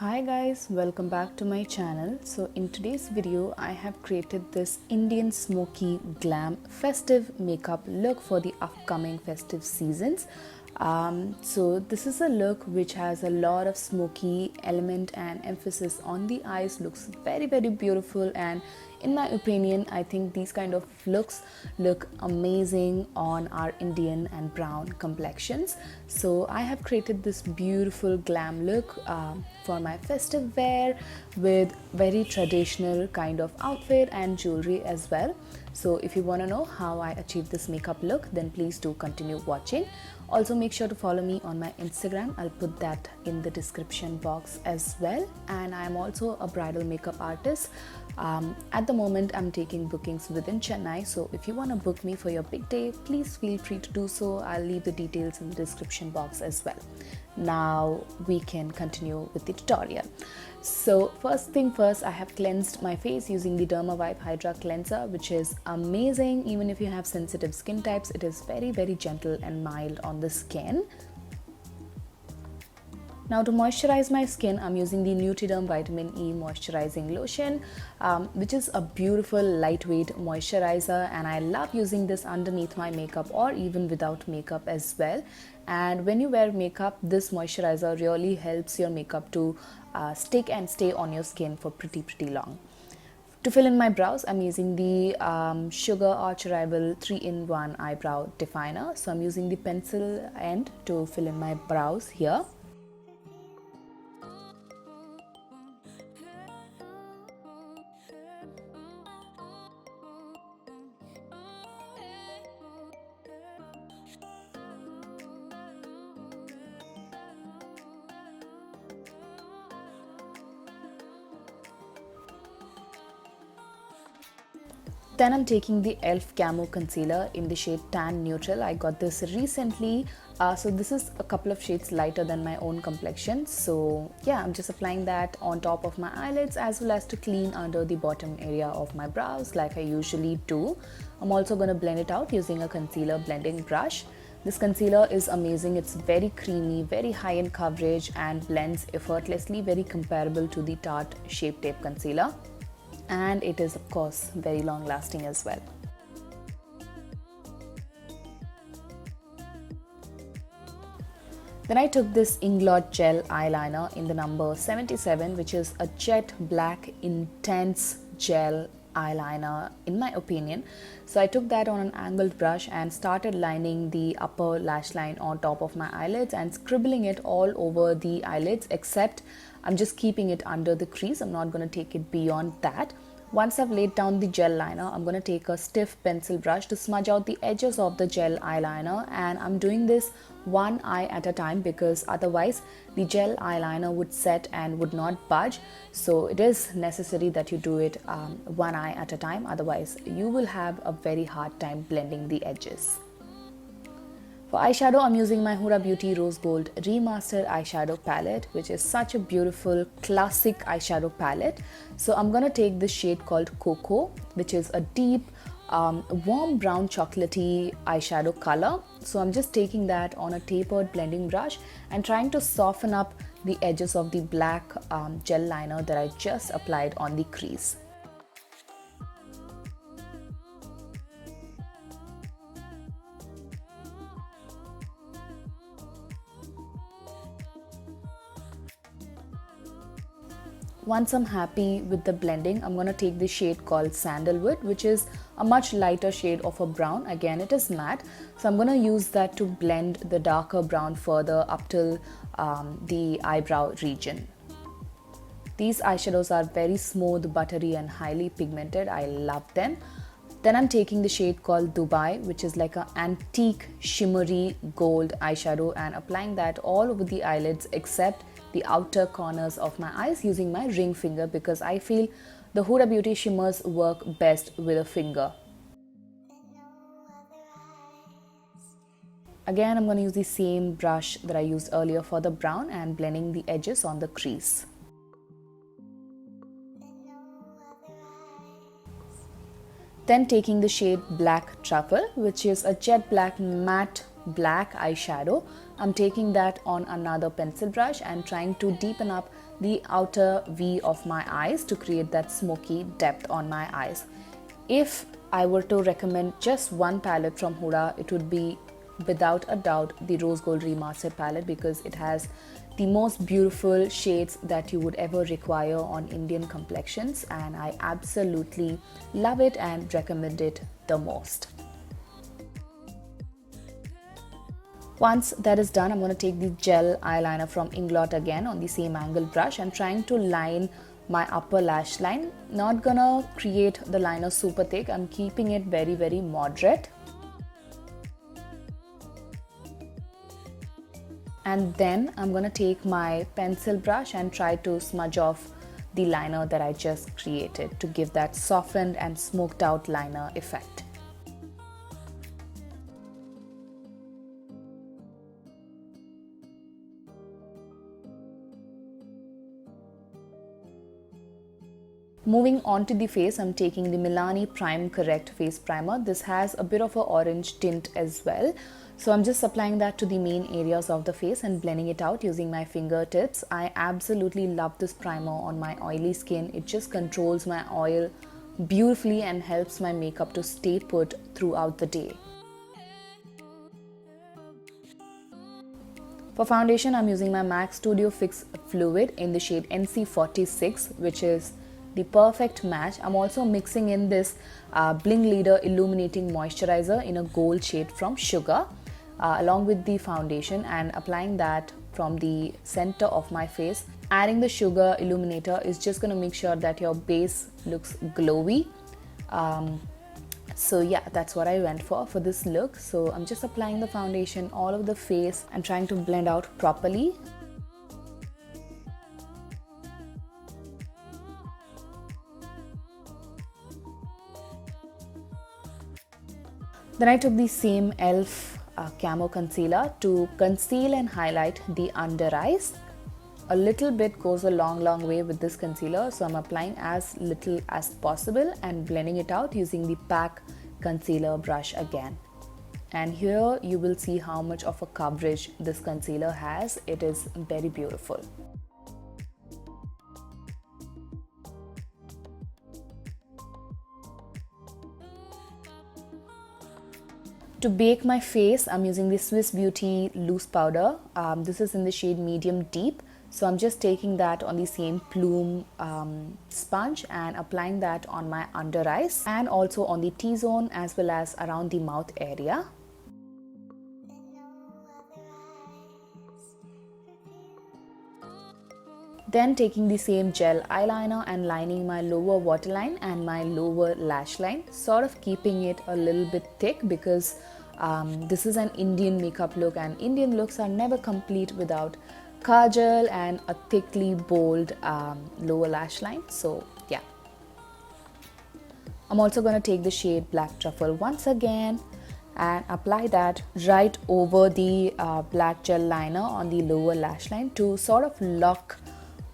Hi guys, welcome back to my channel. So in today's video I have created this Indian smoky glam festive makeup look for the upcoming festive seasons. So this is a look which has a lot of smoky element and emphasis on the eyes. Looks very beautiful, and in my opinion I think these kind of looks look amazing on our Indian and brown complexions. So I have created this beautiful glam look for my festive wear with very traditional kind of outfit and jewelry as well. So if you want to know how I achieved this makeup look, then please do continue watching. Also make sure to follow me on my Instagram. I'll put that in the description box as well. And I'm also a bridal makeup artist. At the moment I'm taking bookings within Chennai, so if you want to book me for your big day, please feel free to do so. I'll leave the details in the description box as well. Now we can continue with the tutorial. So first thing first, I have cleansed my face using the Dermavive Hydra cleanser, which is amazing. Even if you have sensitive skin types, it is very gentle and mild on the skin. Now to moisturize my skin, I'm using the Neutriderm Vitamin E Moisturizing Lotion, which is a beautiful lightweight moisturizer, and I love using this underneath my makeup or even without makeup as well. And when you wear makeup, this moisturizer really helps your makeup to stick and stay on your skin for pretty long. To fill in my brows, I'm using the Sugar Arch Rival 3-in-1 Eyebrow Definer. So I'm using the pencil end to fill in my brows here. Then I'm taking the e.l.f. Camo Concealer in the shade Tan Neutral. I got this recently. So this is a couple of shades lighter than my own complexion. So yeah, I'm just applying that on top of my eyelids as well as to clean under the bottom area of my brows like I usually do. I'm also going to blend it out using a concealer blending brush. This concealer is amazing. It's very creamy, very high in coverage and blends effortlessly, very comparable to the Tarte Shape Tape Concealer. And it is of course very long lasting as well. Then I took this Inglot gel eyeliner in the number 77, which is a jet black intense gel eyeliner in my opinion. So I took that on an angled brush and started lining the upper lash line on top of my eyelids and scribbling it all over the eyelids, except I'm just keeping it under the crease. I'm not going to take it beyond that. Once I've laid down the gel liner, I'm going to take a stiff pencil brush to smudge out the edges of the gel eyeliner, and I'm doing this one eye at a time because otherwise the gel eyeliner would set and would not budge. So it is necessary that you do it one eye at a time, otherwise you will have a very hard time blending the edges. For eyeshadow, I'm using my Huda Beauty Rose Gold Remastered Eyeshadow Palette, which is such a beautiful classic eyeshadow palette. So I'm going to take this shade called Cocoa, which is a deep, warm brown chocolatey eyeshadow color. So I'm just taking that on a tapered blending brush and trying to soften up the edges of the black gel liner that I just applied on the crease. Once I'm happy with the blending, I'm going to take the shade called Sandalwood, which is a much lighter shade of a brown. Again, it is matte, so I'm going to use that to blend the darker brown further up till the eyebrow region. These eyeshadows are very smooth, buttery and highly pigmented. I love them. Then I'm taking the shade called Dubai, which is like an antique shimmery gold eyeshadow, and applying that all over the eyelids except the outer corners of my eyes using my ring finger, because I feel the Huda Beauty shimmers work best with a finger. Again, I'm going to use the same brush that I used earlier for the brown and blending the edges on the crease. Then taking the shade Black Truffle, which is a jet black matte black eyeshadow, I'm taking that on another pencil brush and trying to deepen up the outer V of my eyes to create that smoky depth on my eyes. If I were to recommend just one palette from HUDA, it would be without a doubt the Rose Gold Remastered palette, because it has the most beautiful shades that you would ever require on Indian complexions, and I absolutely love it and recommend it the most. Once that is done, I'm going to take the gel eyeliner from Inglot again on the same angle brush and trying to line my upper lash line. Not gonna create the liner super thick, I'm keeping it very moderate. And then I'm gonna take my pencil brush and try to smudge off the liner that I just created to give that softened and smoked out liner effect. Moving on to the face, I'm taking the Milani Prime Correct Face Primer. This has a bit of an orange tint as well. So I'm just applying that to the main areas of the face and blending it out using my fingertips. I absolutely love this primer on my oily skin. It just controls my oil beautifully and helps my makeup to stay put throughout the day. For foundation, I'm using my MAC Studio Fix Fluid in the shade NC46, which is the perfect match. I'm also mixing in this Bling Leader Illuminating Moisturiser in a gold shade from Sugar along with the foundation, and applying that from the center of my face. Adding the Sugar Illuminator is just going to make sure that your base looks glowy. So yeah, that's what I went for this look. So I'm just applying the foundation all over the face and trying to blend out properly. Then I took the same e.l.f. Camo Concealer to conceal and highlight the under eyes. A little bit goes a long way with this concealer, so I'm applying as little as possible and blending it out using the PAC concealer brush again. And here you will see how much of a coverage this concealer has. It is very beautiful. To bake my face, I'm using the Swiss Beauty loose powder. This is in the shade Medium Deep. So I'm just taking that on the same plume sponge and applying that on my under eyes and also on the T-zone as well as around the mouth area. Then taking the same gel eyeliner and lining my lower waterline and my lower lash line, sort of keeping it a little bit thick because this is an Indian makeup look and Indian looks are never complete without kajal and a thickly bold lower lash line. So yeah. I'm also going to take the shade Black Truffle once again and apply that right over the black gel liner on the lower lash line to sort of lock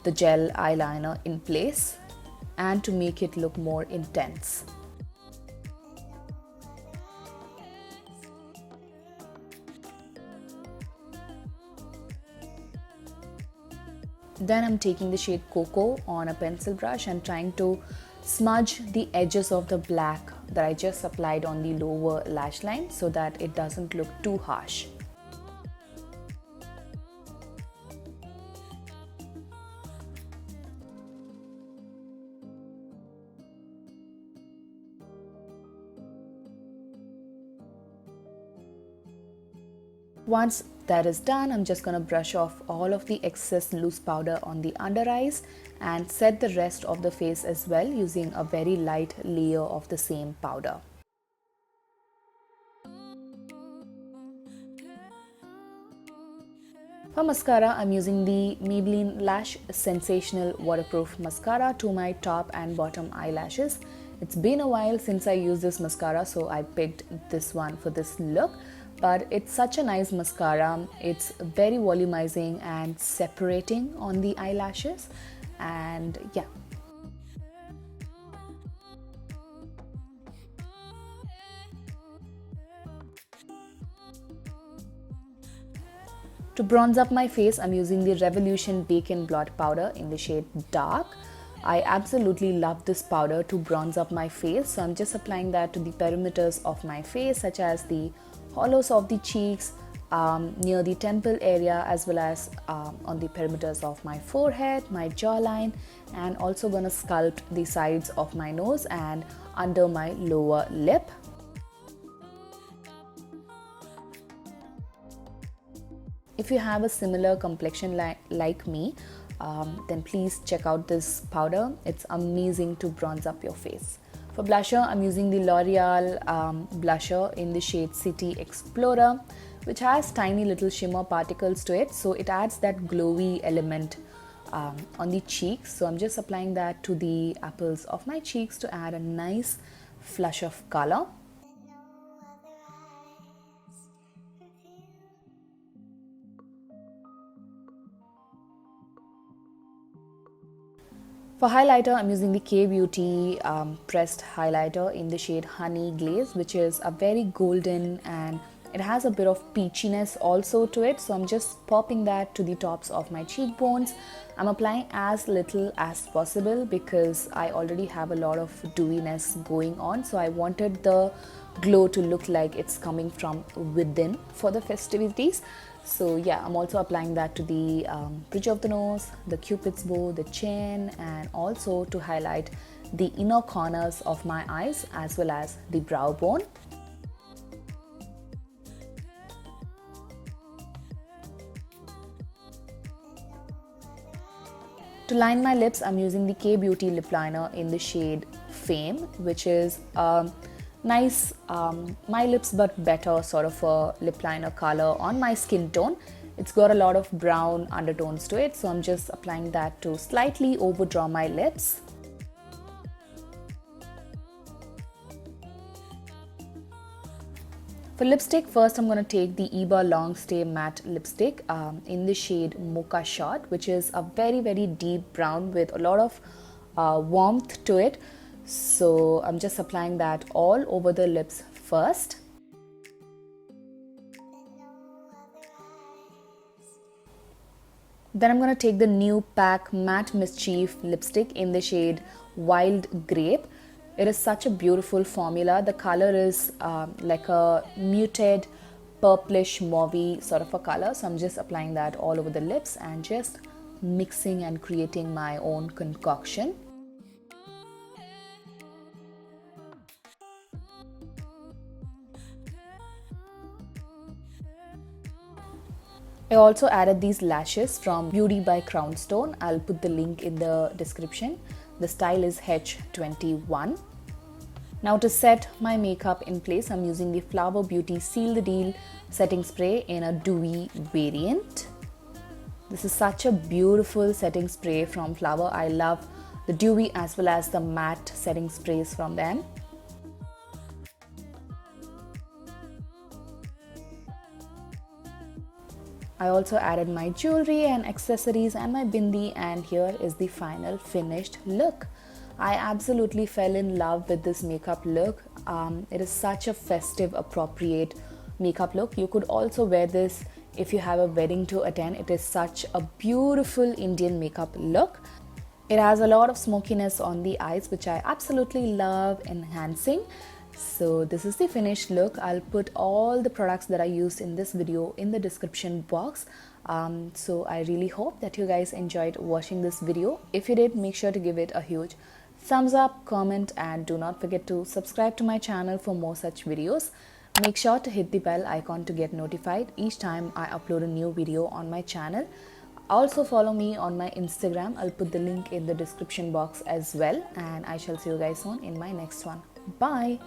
the gel eyeliner in place and to make it look more intense. Then I'm taking the shade Cocoa on a pencil brush and trying to smudge the edges of the black that I just applied on the lower lash line so that it doesn't look too harsh. Once that is done, I'm just going to brush off all of the excess loose powder on the under eyes and set the rest of the face as well using a very light layer of the same powder. For mascara, I'm using the Maybelline Lash Sensational Waterproof Mascara to my top and bottom eyelashes. It's been a while since I used this mascara, so I picked this one for this look. But it's such a nice mascara. It's very volumizing and separating on the eyelashes, and yeah. To bronze up my face, I'm using the Revolution Bacon Blot Powder in the shade Dark. I absolutely love this powder to bronze up my face, so I'm just applying that to the perimeters of my face, such as the hollows of the cheeks, near the temple area, as well as on the perimeters of my forehead, my jawline, and also gonna sculpt the sides of my nose and under my lower lip. If you have a similar complexion like me, then please check out this powder. It's amazing to bronze up your face. For blusher, I'm using the L'Oreal blusher in the shade City Explorer, which has tiny little shimmer particles to it, so it adds that glowy element on the cheeks. So I'm just applying that to the apples of my cheeks to add a nice flush of color. For highlighter, I'm using the K-Beauty pressed highlighter in the shade Honey Glaze, which is a very golden and it has a bit of peachiness also to it. So I'm just popping that to the tops of my cheekbones. I'm applying as little as possible because I already have a lot of dewiness going on. So I wanted the glow to look like it's coming from within for the festivities. So yeah, I'm also applying that to the bridge of the nose, the cupid's bow, the chin, and also to highlight the inner corners of my eyes as well as the brow bone. To line my lips, I'm using the K-Beauty lip liner in the shade Fame, which is nice my lips but better sort of a lip liner color on my skin tone. It's got a lot of brown undertones to it, so I'm just applying that to slightly overdraw my lips. For lipstick, first I'm going to take the Eba Long Stay Matte Lipstick in the shade Mocha Shot, which is a very deep brown with a lot of warmth to it. So I'm just applying that all over the lips first. Then I'm going to take the new PAC Matte Mischief lipstick in the shade Wild Grape. It is such a beautiful formula. The color is like a muted purplish mauvey sort of a color. So I'm just applying that all over the lips and just mixing and creating my own concoction. I also added these lashes from Beauty by Crownstone. I'll put the link in the description. The style is H21. Now to set my makeup in place, I'm using the Flower Beauty Seal the Deal setting spray in a dewy variant. This is such a beautiful setting spray from Flower. I love the dewy as well as the matte setting sprays from them. I also added my jewelry and accessories and my bindi, and here is the final finished look. I absolutely fell in love with this makeup look. It is such a festive, appropriate makeup look. You could also wear this if you have a wedding to attend. It is such a beautiful Indian makeup look. It has a lot of smokiness on the eyes, which I absolutely love enhancing. So this is the finished look. I'll put all the products that I used in this video in the description box. So I really hope that you guys enjoyed watching this video. If you did, make sure to give it a huge thumbs up, comment, and do not forget to subscribe to my channel for more such videos. Make sure to hit the bell icon to get notified each time I upload a new video on my channel. Also follow me on my Instagram. I'll put the link in the description box as well, and I shall see you guys soon in my next one. Bye.